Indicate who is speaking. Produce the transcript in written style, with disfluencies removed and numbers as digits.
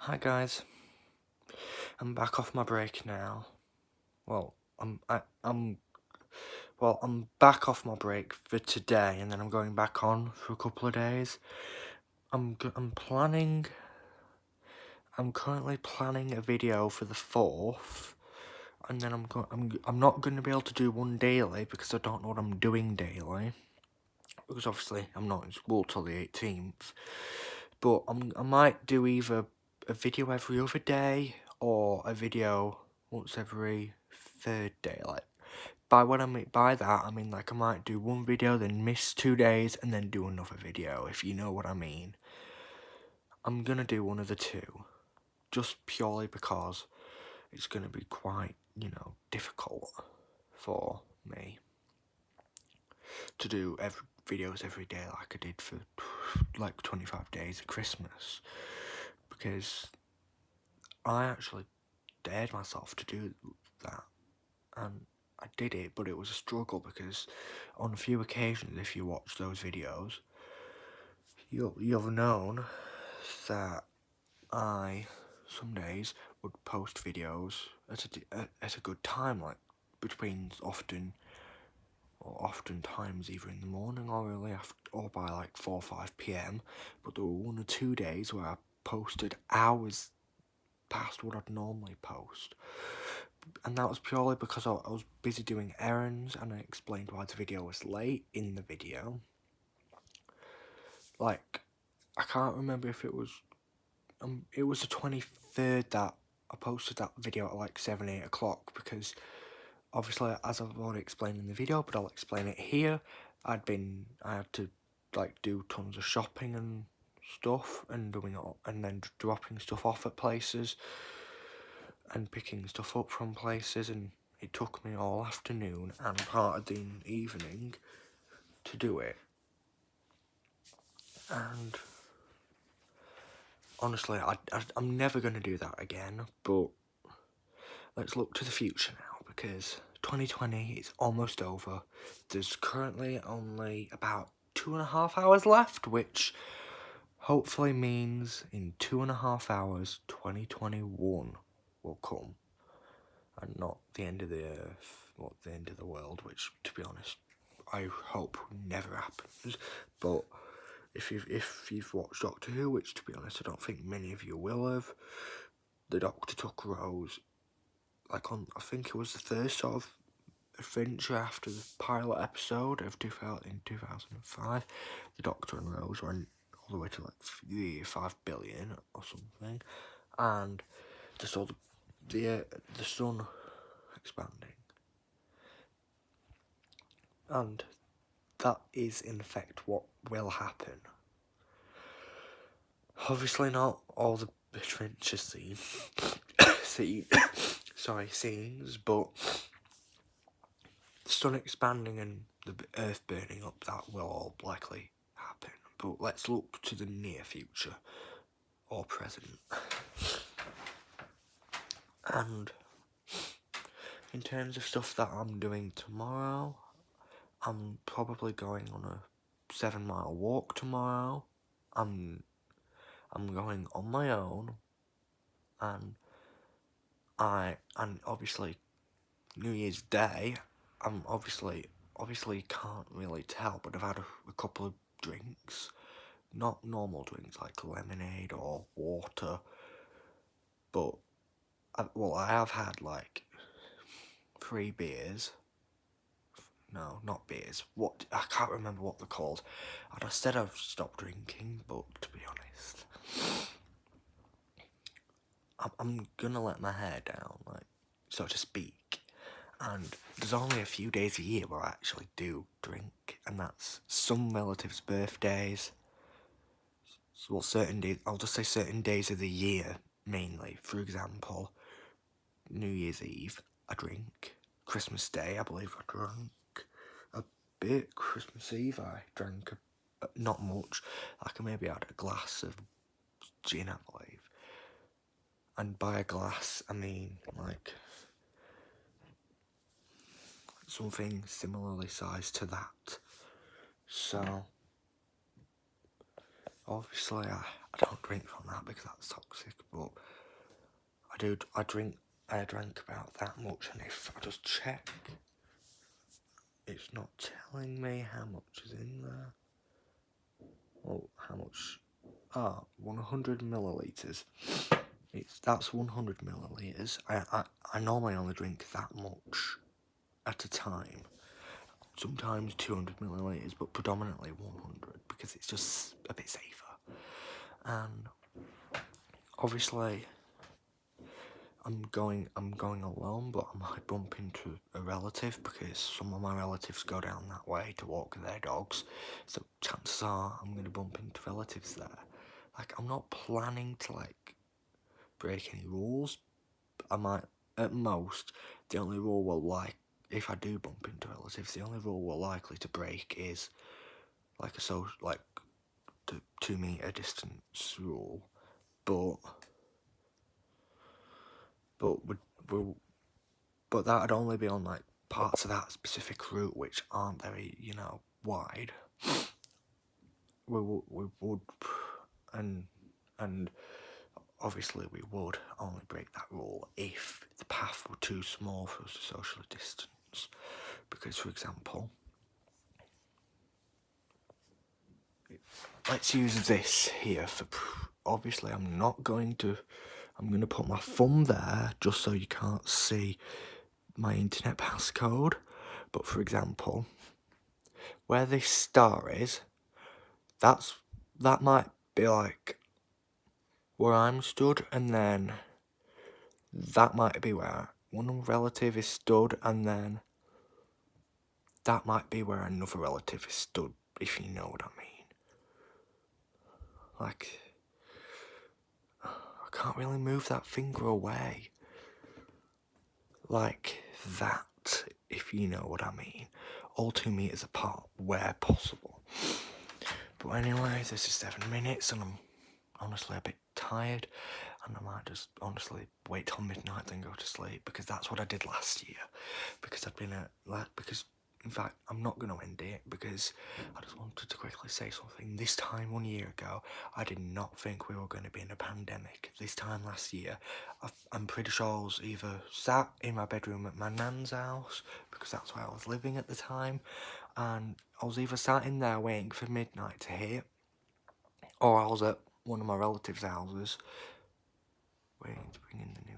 Speaker 1: Hi guys, I'm back off my break now. Well, I'm back off my break for today, and then I'm going back on for a couple of days. I'm currently planning a video for the 4th, and then I'm not going to be able to do one daily because I don't know what I'm doing daily. Because obviously I'm not in school till the 18th, but I might do either a video every other day or a video once every third day. Like by that I mean like I might do one video, then miss 2 days, and then do another video, if you know what I mean. I'm gonna do one of the two, just purely because it's gonna be quite, difficult for me to do videos every day like I did for like 25 days of Christmas, because I actually dared myself to do that, and I did it, but it was a struggle because on a few occasions, if you watch those videos, you'll have known that I some days would post videos at a good time, like between oftentimes either in the morning or early after, or by like 4 or 5 p.m. But there were 1 or 2 days where I posted hours past what I'd normally post, and that was purely because I was busy doing errands, and I explained why the video was late in the video. Like, I can't remember if it was the 23rd that I posted that video at like 7-8 o'clock, because obviously, as I've already explained in the video, but I'll explain it here, I had to like do tons of shopping and stuff, and then dropping stuff off at places and picking stuff up from places, and it took me all afternoon and part of the evening to do it. And honestly, I'm never going to do that again, but let's look to the future now, because 2020 is almost over. There's currently only about 2.5 hours left, which hopefully means in 2.5 hours, 2021 will come, and not the end of the earth, or the end of the world, which, to be honest, I hope never happens. But if you've watched Doctor Who, which, to be honest, I don't think many of you will have, the Doctor took Rose, like on, I think it was the first sort of adventure after the pilot episode of 2005. The Doctor and Rose went all the way to like the 5 billion or something, and just saw the sun expanding, and that is in effect what will happen. Obviously not all the adventure scenes, but the sun expanding and the earth burning up, that will all likely happen. But let's look to the near future, or present. And in terms of stuff that I'm doing tomorrow, I'm probably going on a 7-mile walk tomorrow. I'm going on my own, and obviously New Year's Day, I'm obviously can't really tell, but I've had a couple of drinks, not normal drinks like lemonade or water, but I have had like 3 beers. No, not beers. What, I can't remember what they're called. And I said I've stopped drinking, but to be honest, I'm gonna let my hair down, like, so to speak. And there's only a few days a year where I actually do drink, and that's some relatives' birthdays. Well, certain days, I'll just say certain days of the year, mainly. For example, New Year's Eve, I drink. Christmas Day, I believe I drank a bit. Christmas Eve, I drank not much. Like, I maybe had a glass of gin, I believe. And by a glass, I mean, like, something similarly sized to that. So, obviously I don't drink from that because that's toxic, but I drank about that much, and if I just check, it's not telling me how much is in there. Well, how much? 100 millilitres. That's 100 millilitres. I normally only drink that much at a time. Sometimes 200 millilitres, but predominantly 100 because it's just a bit safer. And obviously, I'm going alone, but I might bump into a relative because some of my relatives go down that way to walk their dogs. So chances are I'm gonna bump into relatives there. Like, I'm not planning to like break any rules. I might, at most, the only rule if I do bump into relatives, the only rule we're likely to break is like the 2 metre distance rule, but that'd only be on like parts of that specific route which aren't very, wide. We would, and obviously we would only break that rule if the path were too small for us to socially distance. Because, for example, let's use this here for obviously I'm going to put my thumb there just so you can't see my internet passcode. But for example, where this star is, that might be like where I'm stood, and then that might be where one relative is stood, and then that might be where another relative is stood, if you know what I mean. Like, I can't really move that finger away like that, if you know what I mean. All 2 meters apart where possible. But anyway, this is 7 minutes and I'm honestly a bit tired, and I might just honestly wait till midnight then go to sleep, because that's what I did last year. Because in fact, I'm not going to end it because I just wanted to quickly say something. This time 1 year ago, I did not think we were going to be in a pandemic. This time last year, I'm pretty sure I was either sat in my bedroom at my nan's house, because that's where I was living at the time, and I was either sat in there waiting for midnight to hit, or I was at one of my relatives' houses waiting to bring in the new